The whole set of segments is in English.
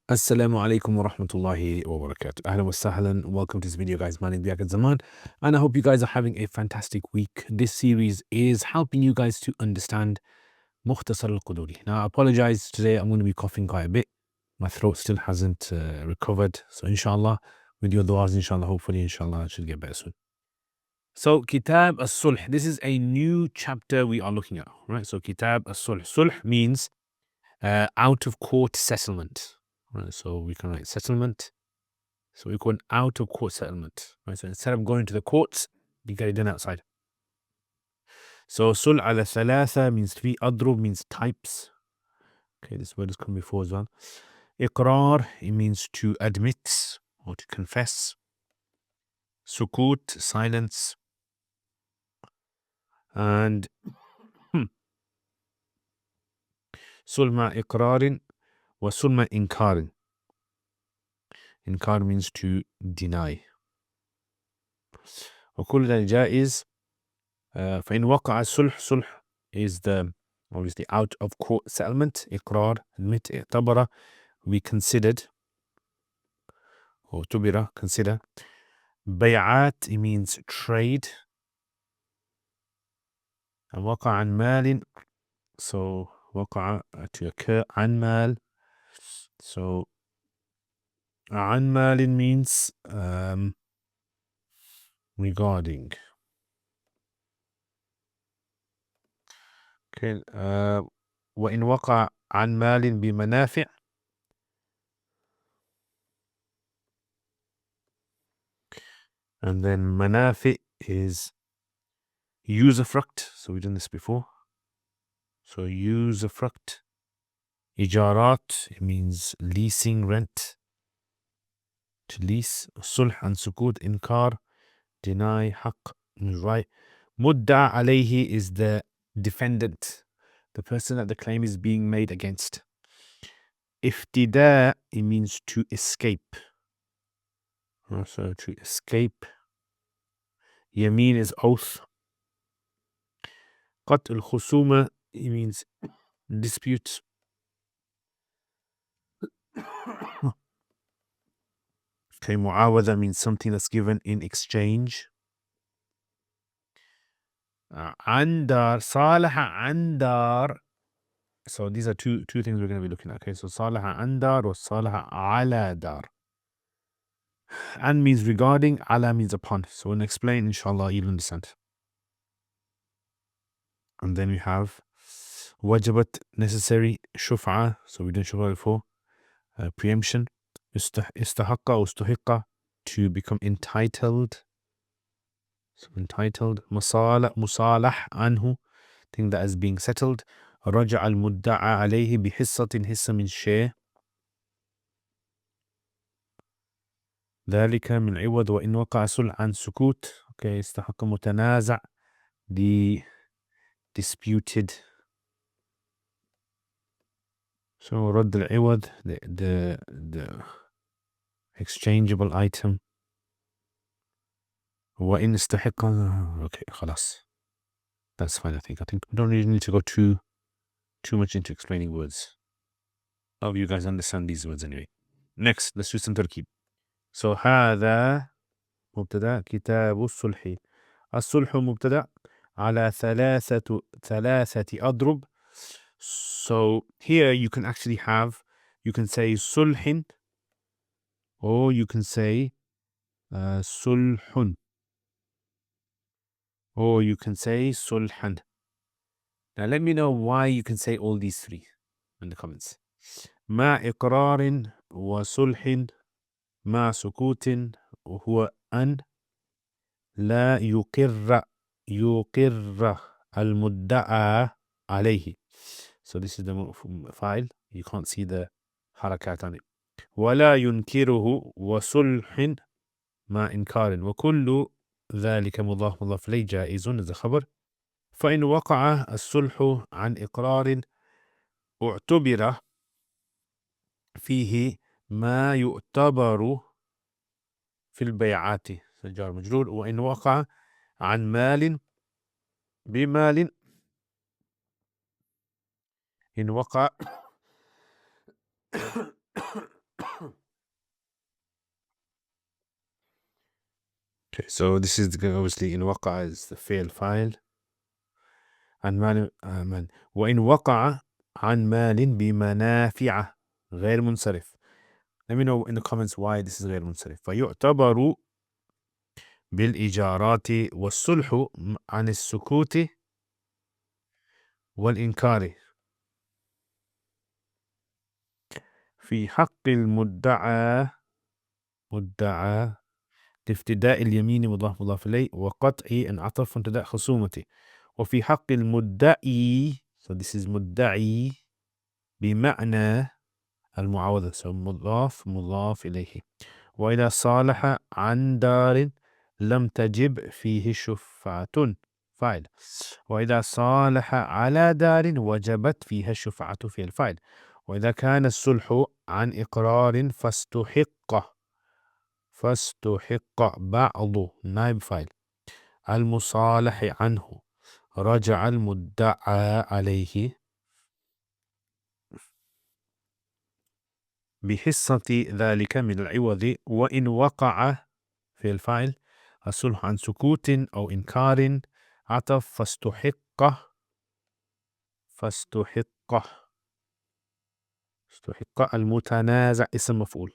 Assalamu alaikum wa rahmatullahi wa barakatuh. Ahlan wa sahlan. Welcome to this video, guys. My name is Liaquat, and I hope you guys are having a fantastic week. This series is helping you guys to understand Mukhtasar al-Qudoori. Now, I apologize today. I'm going to be coughing quite a bit. My throat still hasn't recovered. So, inshallah, with your du'as, inshallah, hopefully, inshallah, it should get better soon. So, Kitab as-Sulh. This is a new chapter we are looking at, right? So, Kitab as-Sulh. Sulh means out of court settlement. Right, so we can write settlement. So we call an out of court settlement. Right, so instead of going to the courts, you get it done outside. So sul ala thalatha means three. Adrub means types. Okay, this word has come before as well. Iqrar, it means to admit or to confess. Sukut, silence. And sulma iqrarin wa sulma inkarin. Inkar means to deny. وكل ذلك جائز. فإن وقع الصلح, sulh is the obviously out of court settlement. إقرار, admit. اعتبر, we considered. Or تبر, consider. بيعات, it means trade. And وقع عن مال, so وقع to occur. عن مال, so عن مال means regarding. Okay, وإن وقع عن مال بمنافع. And then manafi is usufruct. So we've done this before. So usufruct. Ijarat, it means leasing, rent. To lease. Sulh and sukut, inkar, deny, haqq, right. Mudda alayhi is the defendant, the person that the claim is being made against. Iftida, it means to escape. So to escape. Yameen is oath. Qat al-khusuma, it means dispute. Okay, mu'awadha means something that's given in exchange. Andar, salaha andar. So these are two things we're going to be looking at. Okay, so salaha andar or salaha ala dar. An means regarding, ala means upon. So we'll explain, inshallah, you'll understand. And then we have wajabat, necessary, shuf'a. So we did shuf'a before. Preemption. Istahaqqa or istuhiqqa, to become entitled. So entitled. Musalah anhu, thing that is being settled. Raja al-mudda'a alayhi bihissatin, hissa means share. ذلك من عوض وإن وقع صلح عن سكوت. Okay, استحق متنازع, the disputed. So رد العوض, the exchangeable item. وإن استحق, okay, خلاص. That's fine, I think. We don't really need to go too much into explaining words. I hope you guys understand these words anyway. Next, let's do some tarkib. So هذا مبتدأ كتاب الصلح. الصلح مبتدأ على ثلاثة أضرب. So here you can actually have, you can say sulhin, or you can say sulhun, or you can say sulhan. Now let me know why you can say all these three in the comments. ما إقرار وصلح ما سكوت وهو أن لا يقر المدعى عليه. So this is the file. You can't see the harakat on it. ولا ينكره وصلح ما إنكار وكل ذلك مضاف إليه جائز إذا خبر. فإن وقع الصلح عن إقرار اعتبر فيه ما يعتبر في البيعات جار مجرور. وإن وقع عن مال بمال إن وقع Okay, so this is obviously in وقع is the fail file. عن مال وإن وقع عن مال بمنافع غير منصرف. Let me know in the comments why this is غير منصرف. فيعتبر بالإيجارات والصلح عن السكوت والإنكار في حق المدعى لافتداء اليمين مضاف إليه وقطع إن عطف ابتداء خصومته وفي حق المدعي so this is مدعي بمعنى المعاوضة so مضاف إليه وإذا صالح عن دار لم تجب فيه شفعة فاعل وإذا صالح على دار وجبت فيها الشفعة في الفاعل وإذا كان الصلح عن إقرار فاستحق بعض نائب فاعل المصالح عنه رجع المدعى عليه بحصة ذلك من العوض وإن وقع في الفاعل الصلح عن سكوت أو إنكار عطف فاستحق المتنازع اسم مفعول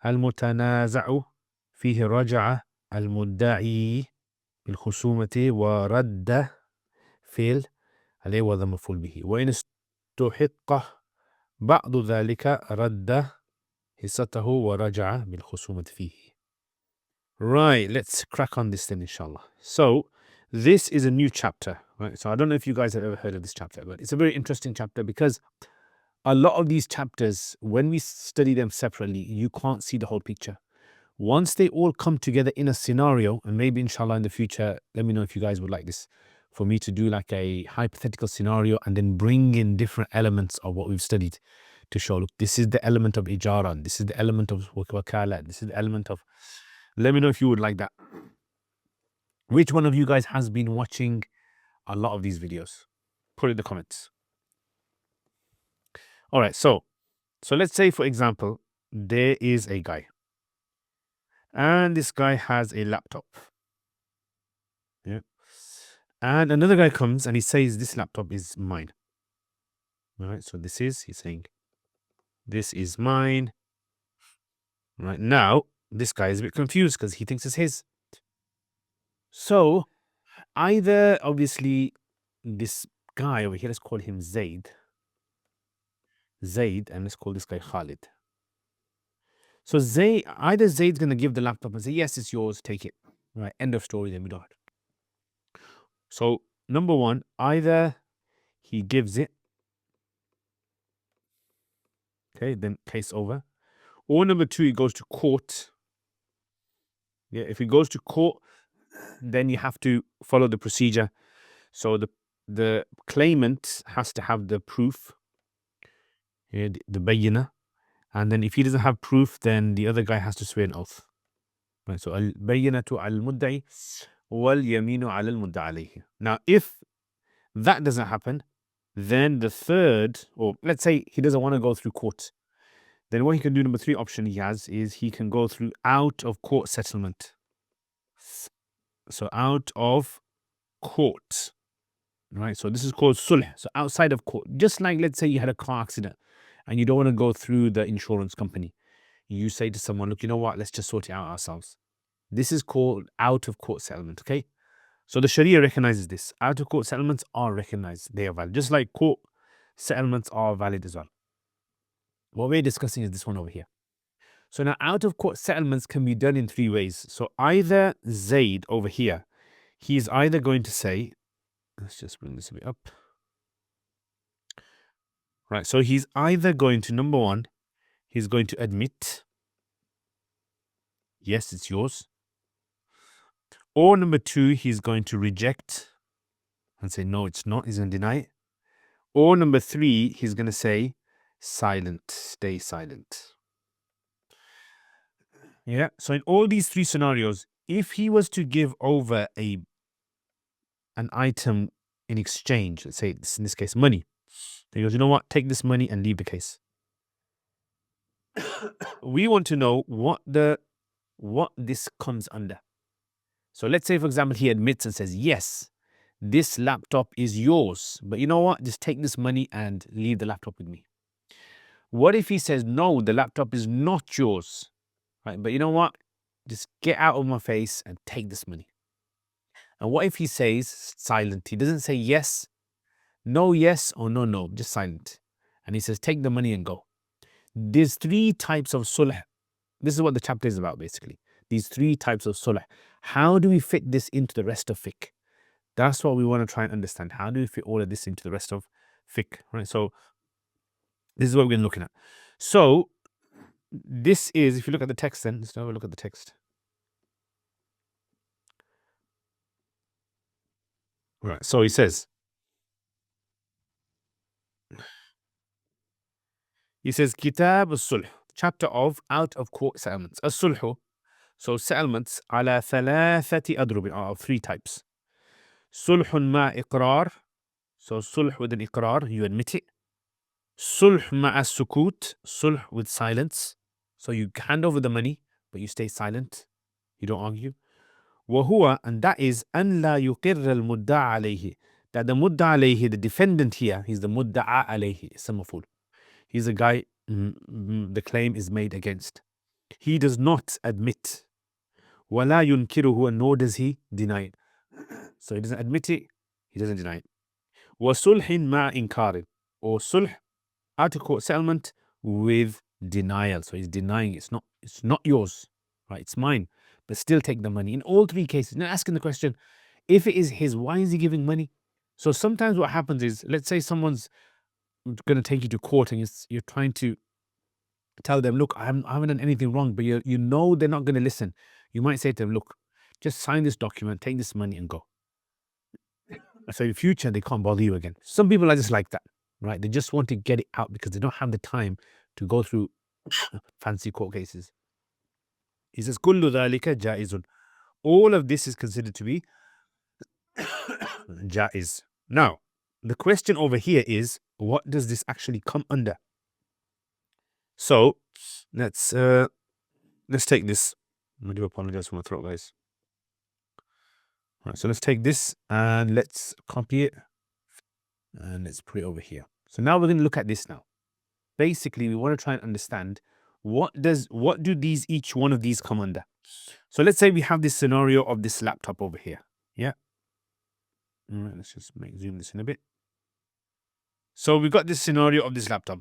المتنازع فيه رجع المدعي بالخصومة ورد فعل عليه وذا مفعول به وإن استحق بعض ذلك رد حصته ورجع بالخصومة فيه. Right, let's crack on this then inshallah. So this is a new chapter, right? So I don't know if you guys have ever heard of this chapter, but it's a very interesting chapter because a lot of these chapters, when we study them separately, you can't see the whole picture. Once they all come together in a scenario, and maybe inshallah in the future, let me know if you guys would like this, for me to do like a hypothetical scenario and then bring in different elements of what we've studied to show, look, this is the element of ijara, this is the element of wakala, this is the element of, let me know if you would like that. Which one of you guys has been watching a lot of these videos? Put it in the comments. All right, so let's say, for example, there is a guy. And this guy has a laptop. Yeah. And another guy comes and he says, this laptop is mine. All right, so he's saying, this is mine. Right now, this guy is a bit confused because he thinks it's his. So either, obviously, this guy over here, let's call him Zaid, and let's call this guy Khalid. So either Zaid's going to give the laptop and say, yes, it's yours, take it. Right, end of story, then we don't. So number one, either he gives it, okay, then case over. Or number two, he goes to court. Yeah, if he goes to court, then you have to follow the procedure. So the claimant has to have the proof, yeah, the bayyina. And then if he doesn't have proof, then the other guy has to swear an oath. Right, so al-bayyinatu al-mudda'i wal-yaminu al-mudda'i alayhi. Now, if that doesn't happen, then the third, or let's say he doesn't want to go through court, then what he can do, number three option he has, is he can go through out of court settlement. So out of court, right? So this is called sulh. So outside of court, just like let's say you had a car accident and you don't want to go through the insurance company. You say to someone, look, you know what? Let's just sort it out ourselves. This is called out of court settlement, okay? So the Sharia recognizes this. Out of court settlements are recognized. They are valid. Just like court settlements are valid as well. What we're discussing is this one over here. So now out of court settlements can be done in three ways. So either Zaid over here, he's either going to say, let's just bring this a bit up. Right, so he's either going to, number one, he's going to admit, yes, it's yours. Or number two, he's going to reject and say, no, it's not. He's going to deny it. Or number three, he's going to say, silent, stay silent. Yeah, so in all these three scenarios, if he was to give over an item in exchange, let's say in this case money, he goes, you know what, take this money and leave the case. We want to know what this comes under. So let's say, for example, he admits and says, yes, this laptop is yours, but you know what? Just take this money and leave the laptop with me. What if he says, no, the laptop is not yours, right? But you know what? Just get out of my face and take this money. And what if he says silent? He doesn't say yes, no, yes, or no, no, just silent. And he says, take the money and go. There's three types of sulh. This is what the chapter is about, basically. These three types of sulh. How do we fit this into the rest of fiqh? That's what we want to try and understand. How do we fit all of this into the rest of fiqh, right? So this is what we're going to be looking at. So this is, if you look at the text then, let's have a look at the text. Right, so he says, Kitab al-Sulh, chapter of out of court settlements. As-Sulhu, so settlements, ala thalathati adrubin, of three types. Sulhun ma iqrar, so sulh with an iqrar, you admit it. Sulh ma as-sukut, sulh with silence, so you hand over the money, but you stay silent, you don't argue. وهو, and that is أن لا يقر المدعى عليه, that the mudda alayhi, the defendant here, he's the mudda'a alayhi, it's a maful. He's a guy the claim is made against. He does not admit. ولا ينكره, nor does he deny it. So he doesn't admit it, he doesn't deny it. وصلح مع إنكار, or sulh, out of court settlement with denial. So he's denying it's not yours, right? It's mine, but still take the money. In all three cases, now asking the question, if it is his, why is he giving money? So sometimes what happens is, let's say someone's going to take you to court and you're trying to tell them, look, I haven't done anything wrong, but you know they're not going to listen. You might say to them, look, just sign this document, take this money and go. So in the future, they can't bother you again. Some people are just like that, right? They just want to get it out because they don't have the time to go through fancy court cases. He says, Kullu dhalika jaizun. All of this is considered to be jaiz. Now, the question over here is, what does this actually come under? So, let's take this. I do apologize for my throat, guys. Right, so let's take this and let's copy it and let's put it over here. So now we're going to look at this now. Basically, we want to try and understand what do each one of these come under. So let's say we have this scenario of this laptop over here. Yeah. All right, let's just zoom this in a bit. So we've got this scenario of this laptop.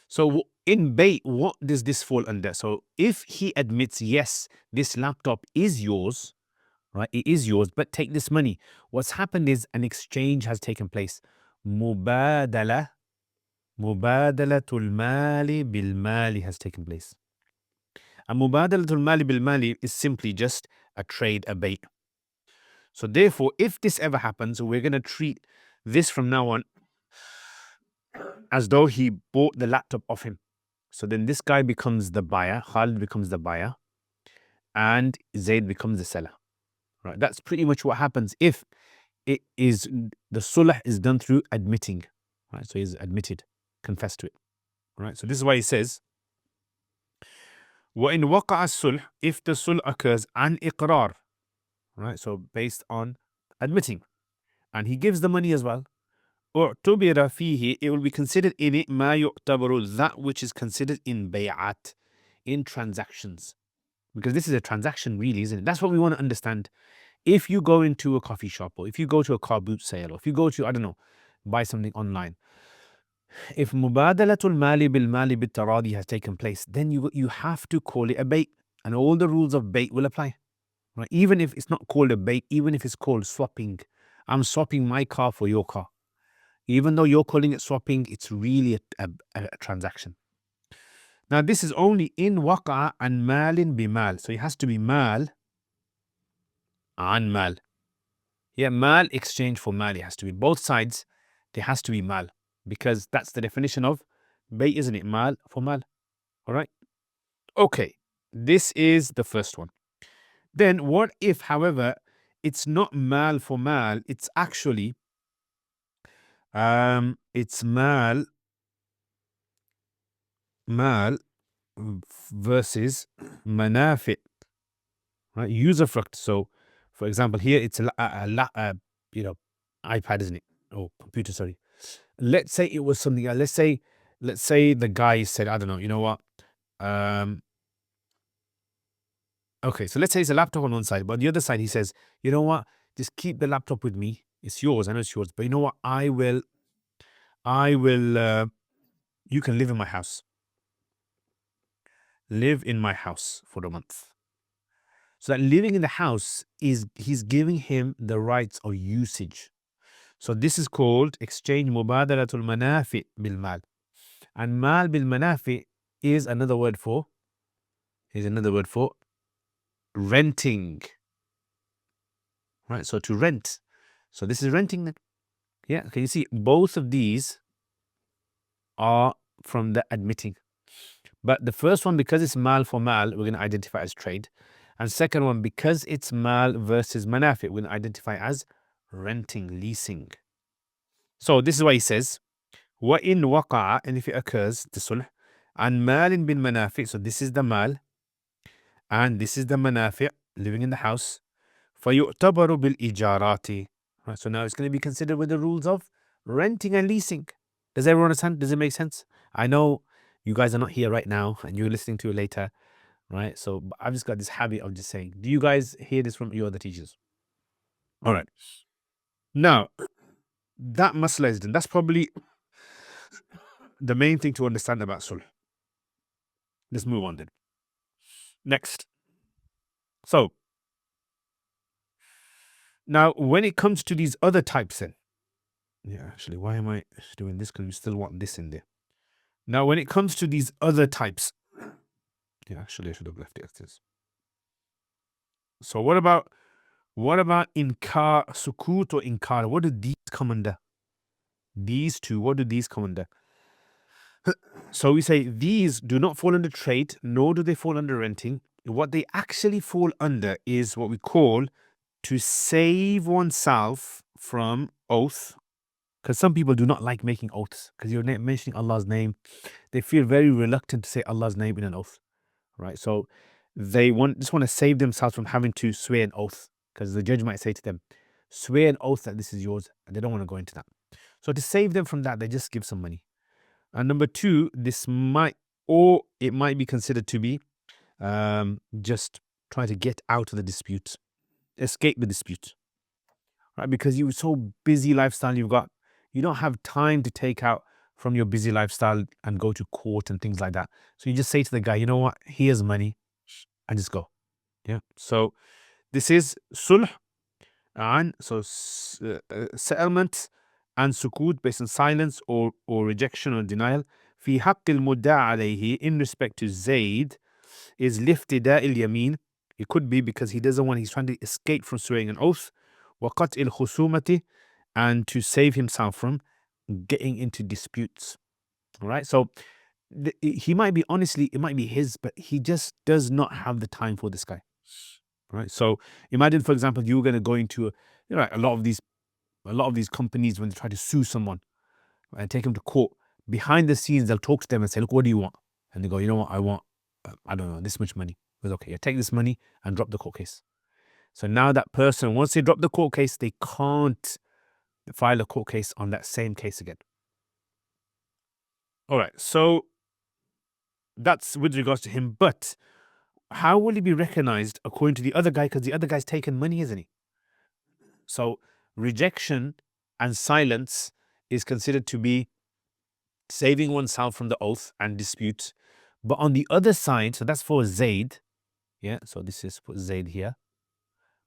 So in Bayt, what does this fall under? So if he admits, yes, this laptop is yours, right? It is yours, but take this money. What's happened is an exchange has taken place. Mubadalatul mali bil mali has taken place. And mubadalatul mali bil mali is simply just a trade, a Bayt. So therefore, if this ever happens, we're going to treat this from now on as though he bought the laptop off him. So then this guy becomes the buyer, Khalid becomes the buyer, and Zayd becomes the seller. Right? That's pretty much what happens if it is the sulh is done through admitting. Right? So he's admitted, confessed to it. Right? So this is why he says, وَإِنْ وَقَعَ الصُّلْحِ, if the sulh occurs an iqrar, right? So based on admitting, and he gives the money as well. اُعْتُبِرَ فِيهِ, it will be considered in it مَا يُعْتَبَرُ, that which is considered in bay'at, in transactions. Because this is a transaction really, isn't it? That's what we want to understand. If you go into a coffee shop, or if you go to a car boot sale, or if you go to, I don't know, buy something online, if mubadalatul mali bil mali bit taradi has taken place, then you have to call it a bayt, and all the rules of bayt will apply. Right? Even if it's not called a bayt, even if it's called swapping, I'm swapping my car for your car. Even though you're calling it swapping, it's really a transaction. Now, this is only in waqa and malin bimal. So it has to be mal and mal. Yeah, mal exchange for mal. It has to be both sides. There has to be mal, because that's the definition of bay, isn't it? Mal for mal. All right. Okay. This is the first one. Then what if, however, it's not mal for mal, it's actually it's mal versus manafi, right? Usufruct. So, for example, here it's you know, iPad, isn't it? Oh, computer, sorry. Let's say it was something else. Let's say the guy said, I don't know, you know what? Um, okay, so let's say it's a laptop on one side, but on the other side he says, you know what? Just keep the laptop with me. It's yours. I know it's yours, but you know what? I will. You can live in my house. Live in my house for a month. So that living in the house is he's giving him the rights of usage. So this is called exchange mubadalatul manafi bil mal. And mal bil manafi is another word for renting. Right? So to rent. So this is renting then. Yeah. Can you see both of these are from the admitting. But the first one, because it's mal for mal, we're going to identify as trade. And second one, because it's mal versus manafi, we're going to identify as renting, leasing. So this is why he says, وَإِن وَقَعَ, and if it occurs, the sulh, and malin bin manafi, so this is the mal, and this is the manafi, living in the house, فَيُعْتَبَرُ بِالْإِجَارَاتِ. Right, so now it's going to be considered with the rules of renting and leasing. Does everyone understand? Does it make sense? I know you guys are not here right now, and you're listening to it later, right? So I've just got this habit of just saying, do you guys hear this from your other teachers? All right. Now, that masla is done. That's probably the main thing to understand about sulh. Let's move on then. Next. So, now when it comes to these other types then, yeah, actually, why am I doing this? Because we still want this in there. Now, when it comes to these other types, yeah, actually, I should have left it as this. So what about inkar, sukut or inkar? What do these come under? These two, what do these come under? So we say these do not fall under trade, nor do they fall under renting. What they actually fall under is what we call to save oneself from oath. Because some people do not like making oaths because you're mentioning Allah's name. They feel very reluctant to say Allah's name in an oath, right? So they just want to save themselves from having to swear an oath because the judge might say to them, swear an oath that this is yours, and they don't want to go into that. So to save them from that, they just give some money. And number two, it might be considered to be just trying to get out of the dispute, escape the dispute, right? Because you're so busy lifestyle you've got, you don't have time to take out from your busy lifestyle and go to court and things like that. So you just say to the guy, you know what, here's money, and just go. Yeah. So this is sulh and settlement and sukut based on silence or rejection or denial. في حق المدعى عليه in respect to Zayd is لافتداء اليمين. It could be because he's trying to escape from swearing an oath. وقطع الخصومة, and to save himself from getting into disputes. All right. So he might be, honestly, it might be his, but he just does not have the time for this guy. Right. So imagine, for example, you were going to go into a lot of these companies when they try to sue someone and take them to court. Behind the scenes, they'll talk to them and say, "Look, what do you want?" And they go, "You know what? I want, I don't know, this much money." He goes, "Okay, you take this money and drop the court case." So now that person, once they drop the court case, they can't file a court case on that same case again. All right. So that's with regards to him. But how will he be recognized according to the other guy? Because the other guy's taken money, isn't he? So rejection and silence is considered to be saving oneself from the oath and dispute. But on the other side, so that's for Zayd. Yeah, so this is for Zayd here.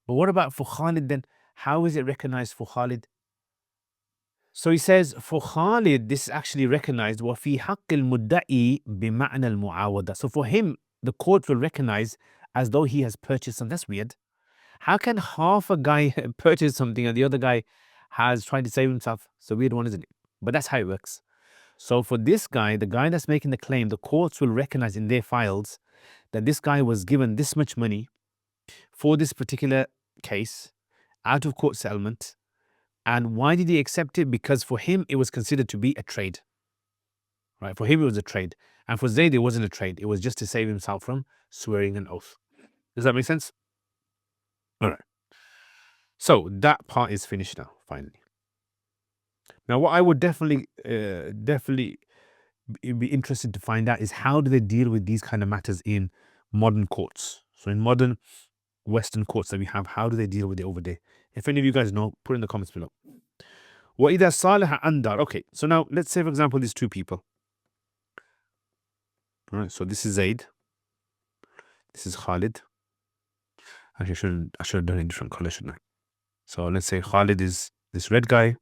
But what about for Khalid then? How is it recognized for Khalid? So he says, for Khalid, this is actually recognized. وَفِي حَقِّ الْمُدَّعِي بِمَعْنَى الْمُعَاوَدَةِ. So for him, the court will recognize as though he has purchased something. That's weird. How can half a guy purchase something and the other guy has tried to save himself? It's a weird one, isn't it? But that's how it works. So for this guy, the guy that's making the claim, the courts will recognize in their files that this guy was given this much money for this particular case, out of court settlement. And why did he accept it? Because for him, it was considered to be a trade. Right? For him, it was a trade. And for Zayd, it wasn't a trade. It was just to save himself from swearing an oath. Does that make sense? All right. So that part is finished now, finally. Now, what I would definitely be interested to find out is how do they deal with these kind of matters in modern courts? So in modern Western courts that we have, how do they deal with it over there? If any of you guys know, put in the comments below. وَإِذَا صَالَحَ أَنْدَارَ. Okay, so now let's say, for example, these two people. All right, so this is Zaid. This is Khalid. Actually, I should have done it in different color, shouldn't I? So let's say Khalid is this red guy,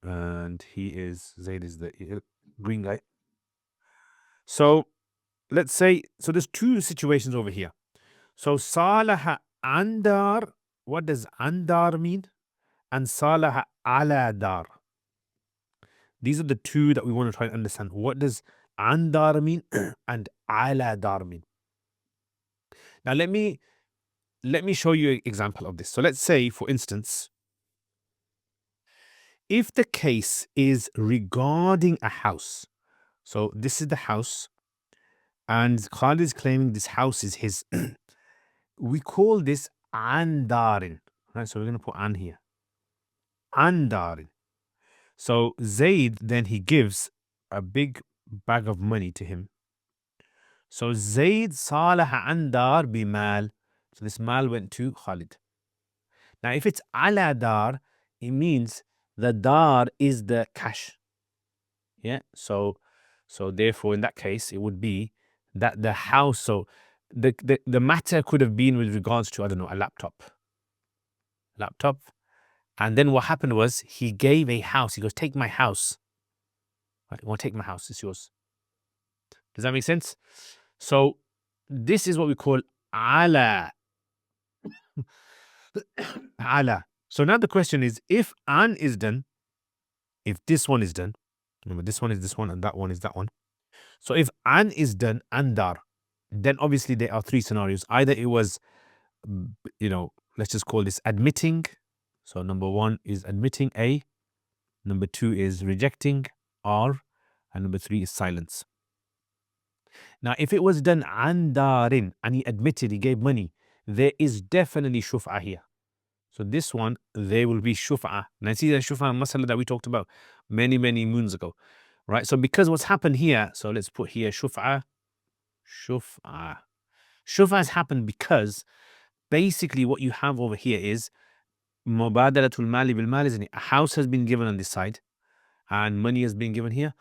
and Zaid is the green guy. So let's say, so there's two situations over here. So Salaha Andar, what does Andar mean? And Salaha Ala Dar. These are the two that we want to try and understand. What does Andar mean and Ala Dar mean? Now let me show you an example of this. So let's say, for instance, if the case is regarding a house. So this is the house, and Khalid is claiming this house is his. We call this Andarin. Right? So we're going to put An here. Andarin. So Zaid, then he gives a big bag of money to him. So Zaid Salaha Andar bimal. So this mal went to Khalid. Now if it's ala dar, it means the dar is the cash. Yeah. So therefore in that case it would be that the house, so the matter could have been with regards to, I don't know, a laptop. And then what happened was he gave a house. He goes, take my house. Right, I want to take my house. It's yours. Does that make sense? So this is what we call ala. Ala. So now the question is, if an is done, if this one is done, remember this one is this one and that one is that one. So if an is done, andar, then obviously there are three scenarios. Either it was, let's just call this admitting. So number one is admitting A, number two is rejecting R, and number three is silence. Now, if it was done andarin and he admitted, he gave money, there is definitely shuf'ah here. So this one, there will be shuf'ah. Now see the shuf'ah masala that we talked about many moons ago, right? So because what's happened here, so let's put here shuf'ah. Shuf'ah has happened because basically what you have over here is mubadalatul mali bil mali, isn't it? A house has been given on this side and money has been given here.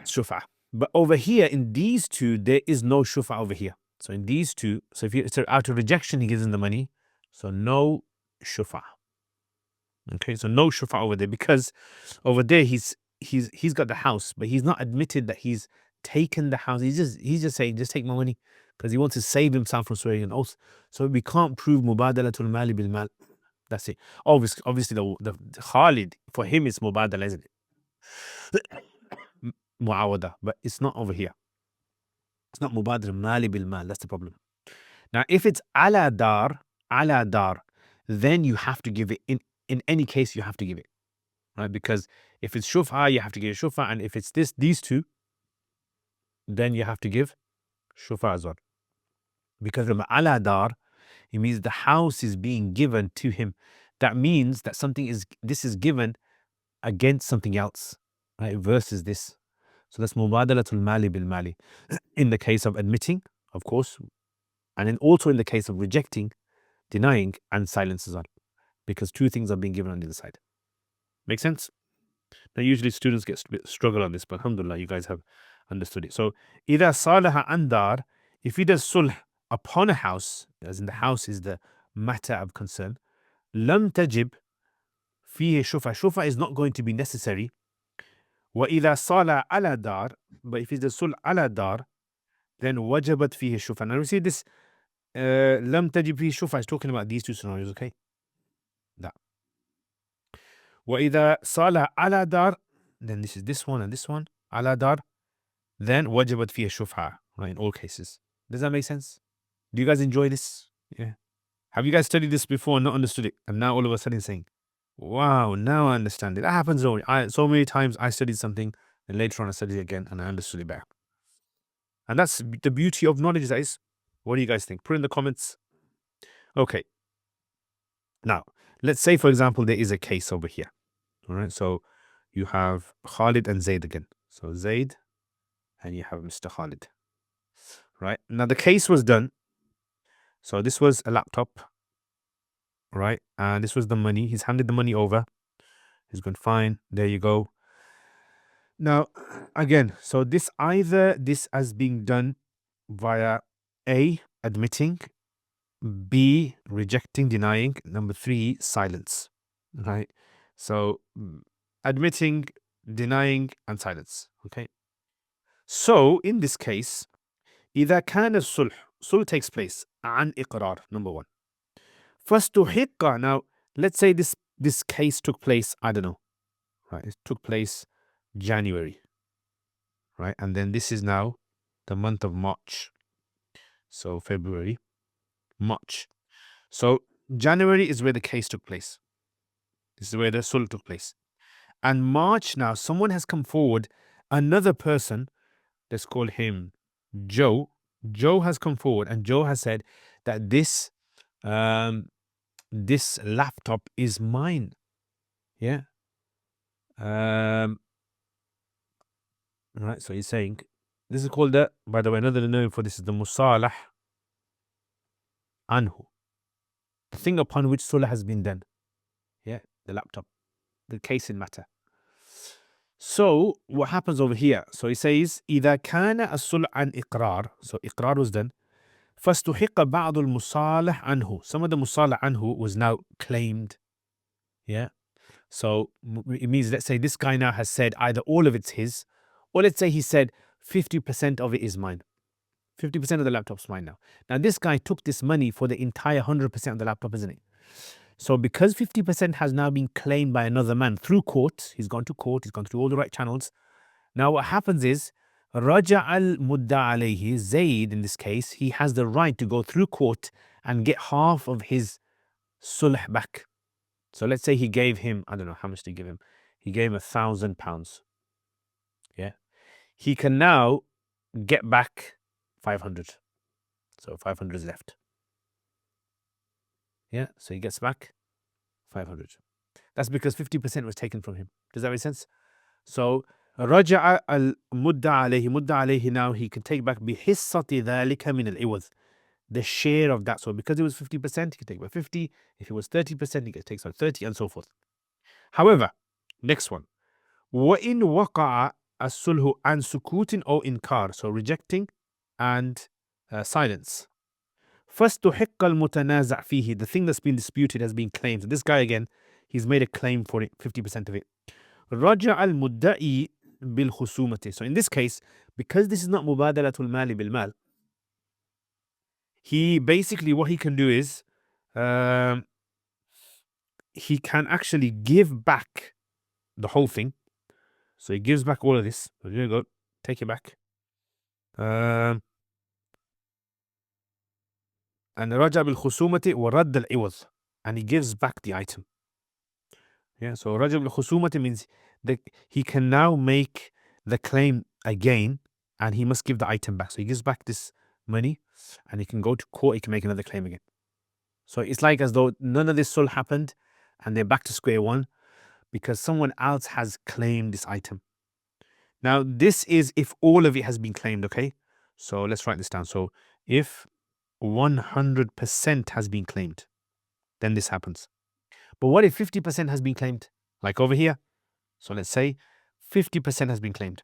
Shuf'ah. But over here in these two, there is no shuf'ah over here. So in these two, so if it's out of rejection, he gives him the money. So no shuf'ah. Okay, so no shuf'ah over there, because over there he's got the house, but he's not admitted that he's taken the house. He's just saying, just take my money, because he wants to save himself from swearing an oath. So we can't prove mubadalatul mali bil mal. That's it. Obviously the Khalid, for him it's mubadala, isn't it? Muawada, but it's not over here. It's not mubadala mali bil mal. That's the problem. Now, if it's ala dar, then you have to give it. In any case, you have to give it, right? Because if it's shuf'a, you have to give shuf'a, and if it's these two, then you have to give shuf'a as well. Because remember, ala dar, it means the house is being given to him. That means that this is given against something else, right? Versus this. So that's mubadalatul mali bil mali. In the case of admitting, of course, and then also in the case of rejecting, denying, and silence as well. Because two things are being given on the other side. Make sense? Now, usually students struggle on this, but alhamdulillah, you guys have understood it. So, إِذَا صَالَحَ andar, if he does sulh upon a house, as in the house is the matter of concern, lam tajib fihi shufa. Shufa is not going to be necessary. وَإِذَا صَالَ عَلَى dar, but if he does sulh ala dar, then wajabat fihi shufa. Now, we see this lam tajib fihi shufa is talking about these two scenarios, okay? That. وَإِذَا صَالَ عَلَى dar, then this one and this one, ala dar, then wajabat fihi shuf'a, right, in all cases. Does that make sense? Do you guys enjoy this? Yeah. Have you guys studied this before and not understood it? And now all of a sudden saying, wow, now I understand it. That happens so many times. I studied something, And later on I studied it again and I understood it better. And that's the beauty of knowledge, guys. What do you guys think? Put in the comments. Okay. Now, let's say, for example, there is a case over here. All right. So you have Khalid and Zaid again. So Zaid and you have Mr. Khalid. Right. Now the case was done. So this was a laptop. Right. And this was the money. He's handed the money over. He's going, fine. There you go. Now, again, so this as being done via A, admitting, B, rejecting, denying, number 3, silence. Right? So admitting, denying, and silence. Okay. So in this case, إذا كان sulh takes place عن إقرار, number 1. فاستحق. Now, let's say this case took place, I don't know. Right? It took place January. Right? And then this is now the month of March. So February, March. So January is where the case took place. This is where the sulh took place. And March now, someone has come forward, another person, let's call him Joe. Joe has come forward and Joe has said that this laptop is mine. Yeah. Right. So he's saying, this is called by the way, another name for this is the musalah anhu. The thing upon which sulh has been done. Yeah. The laptop. The case in matter. So what happens over here? So he says, إذا كان الصلح عن إقرار. So إقرار was done. فاستحق بعض المصالح عنه. Some of the musalah anhu was now claimed. Yeah. So it means, let's say this guy now has said either all of it's his, or let's say he said 50% of it is mine. 50% of the laptop's mine now. Now this guy took this money for the entire 100% of the laptop, isn't it? So because 50% has now been claimed by another man through court, he's gone to court, he's gone through all the right channels. Now what happens is, Raja al-Mudda alayhi, Zaid in this case, he has the right to go through court and get half of his sulh back. So let's say he gave him, I don't know, how much did he give him? He gave him £1,000. Yeah. He can now get back 500. So 500 is left. Yeah. So he gets back 500. That's because 50% was taken from him. Does that make sense? So Raja'a al-Mudda alayhi now he can take back bihissati dhalika min al-iwaz. The share of that. So because it was 50%, he can take back 50. If it was 30%, he can take back 30 and so forth. However, next one. وَإِن وَقَعَ الصُّلْحُ عَنْ سُكُوتٍ أو إنكار. So rejecting and silence. فَاسْتُحِقَّ الْمُتَنَازَعْ فِيهِ. The thing that's been disputed has been claimed. So this guy again, he's made a claim for it, 50% of it. رَجَعَ الْمُدَّعِي بِالْخُصُومَةِ. So in this case, because this is not مُبَادَلَةُ الْمَالِ بِالْمَالِ, he basically, what he can do is, he can actually give back the whole thing. So he gives back all of this. So here you go, take it back. And raja bil khusumati wa radd al iwaz, and he gives back the item. Yeah, so raja bil khusumati means that he can now make the claim again, and he must give the item back. So he gives back this money, and he can go to court. He can make another claim again. So it's like as though none of this sulh happened, and they're back to square one because someone else has claimed this item. Now, this is if all of it has been claimed, okay? So let's write this down. So if 100% has been claimed, then this happens. But what if 50% has been claimed? Like over here. So let's say 50% has been claimed.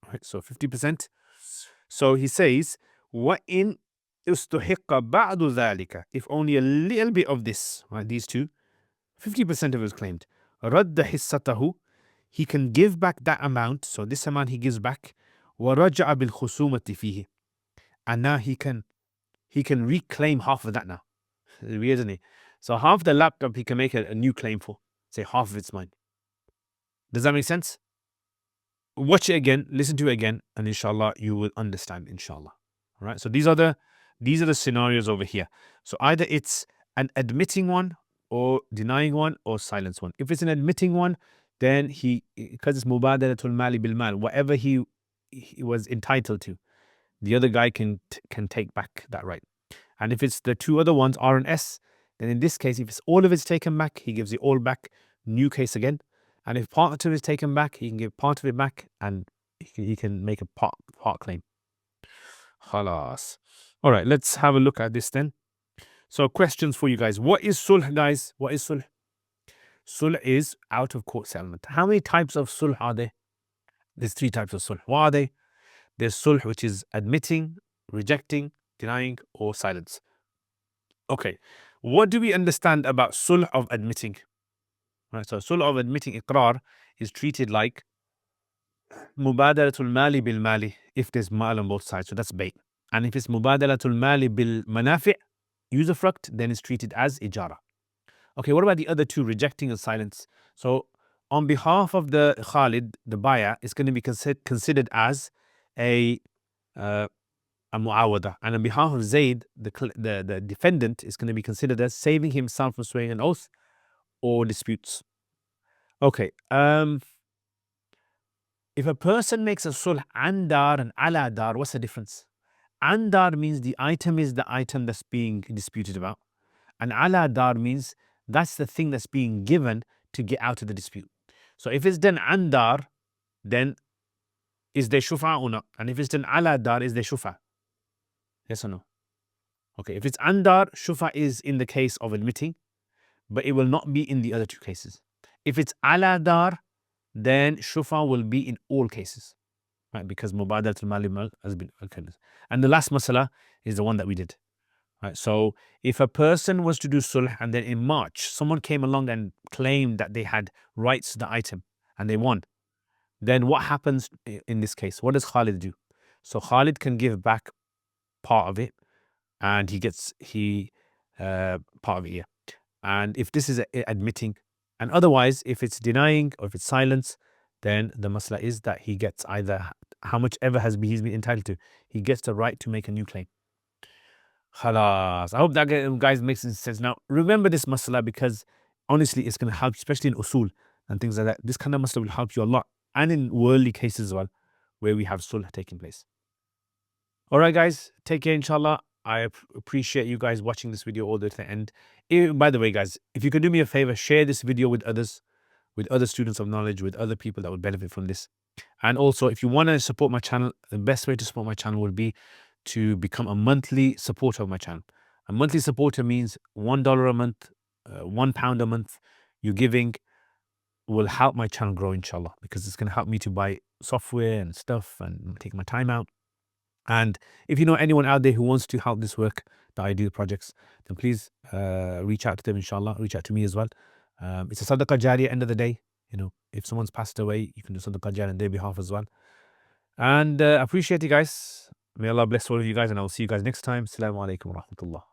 All right, so 50%. So he says, وَإِنْ استحق بعض ذلك. If only a little bit of this, right, these two, 50% of it was claimed. رد حصته. He can give back that amount. So this amount he gives back. وَرَجَعَ بِالْخُصُومَةِ فِيهِ. And now he can reclaim half of that now. Weird, isn't it? So half the laptop he can make a new claim for. Say half of it's mine. Does that make sense? Watch it again, listen to it again, and inshallah you will understand, inshallah. All right. So these are the scenarios over here. So either it's an admitting one, or denying one, or silence one. If it's an admitting one, then because it's mubadalatul mali bil mal, whatever he was entitled to, the other guy can take back that right. And if it's the two other ones, R and S, then in this case, if it's all of it's taken back, he gives it all back, new case again. And if part of it is taken back, he can give part of it back, and he can make a part claim. Khalas. All right, let's have a look at this then. So questions for you guys. What is sulh, guys? What is sulh? Sulh is out of court settlement. How many types of sulh are there? There's 3 types of sulh. What are they? There's sulh, which is admitting, rejecting, denying, or silence. Okay, what do we understand about sulh of admitting? Right, so sulh of admitting, iqrar, is treated like mubadalatul mali bil mali, if there's mal on both sides, so that's bay. And if it's mubadalatul mali bil manafi', usufruct, then it's treated as ijara. Okay, what about the other two, rejecting and silence? So on behalf of the Khalid, the buyer, is going to be considered as a mu'awada, and on behalf of Zayd, the defendant, is going to be considered as saving himself from swearing an oath or disputes. Okay, if a person makes a sulh andar and ala dar, what's the difference? Andar means the item is the item that's being disputed about, and ala dar means that's the thing that's being given to get out of the dispute. So if it's done andar, then is there shufa or not? And if it's done ala dar, is there shufa? Yes or no? Okay, if it's andar, shufa is in the case of admitting, but it will not be in the other two cases. If it's ala dar, then shufa will be in all cases, right? Because mubadalatul mali mal has been okay. And the last masala is the one that we did. Right, so if a person was to do sulh and then in March someone came along and claimed that they had rights to the item and they won, then what happens in this case? What does Khalid do? So Khalid can give back part of it, and he gets part of it, yeah. And if this is admitting, and otherwise if it's denying or if it's silence, then the masla is that he gets either how much ever he's been entitled to, he gets the right to make a new claim. Khalas. I hope that guys makes sense. Now remember this masala, because honestly it's going to help, especially in usul and things like that. This kind of masala will help you a lot, and in worldly cases as well, where we have sulh taking place. All right, guys, take care, inshallah. I appreciate you guys watching this video all the way to the end. By the way, guys, if you could do me a favor, share this video with others, with other students of knowledge, with other people that would benefit from this. And also, if you want to support my channel, the best way to support my channel would be to become a monthly supporter of my channel. A monthly supporter means $1 a month, £1 a month. You giving will help my channel grow, inshallah, because it's going to help me to buy software and stuff and take my time out. And if you know anyone out there who wants to help this work that I do, projects, then please reach out to them, inshallah. Reach out to me as well. It's a sadaqah jariyah, end of the day. You know, if someone's passed away, you can do sadaqah jariyah on their behalf as well. And I appreciate you guys. May Allah bless all of you guys, and I'll see you guys next time. Assalamu alaikum wa rahmatullah.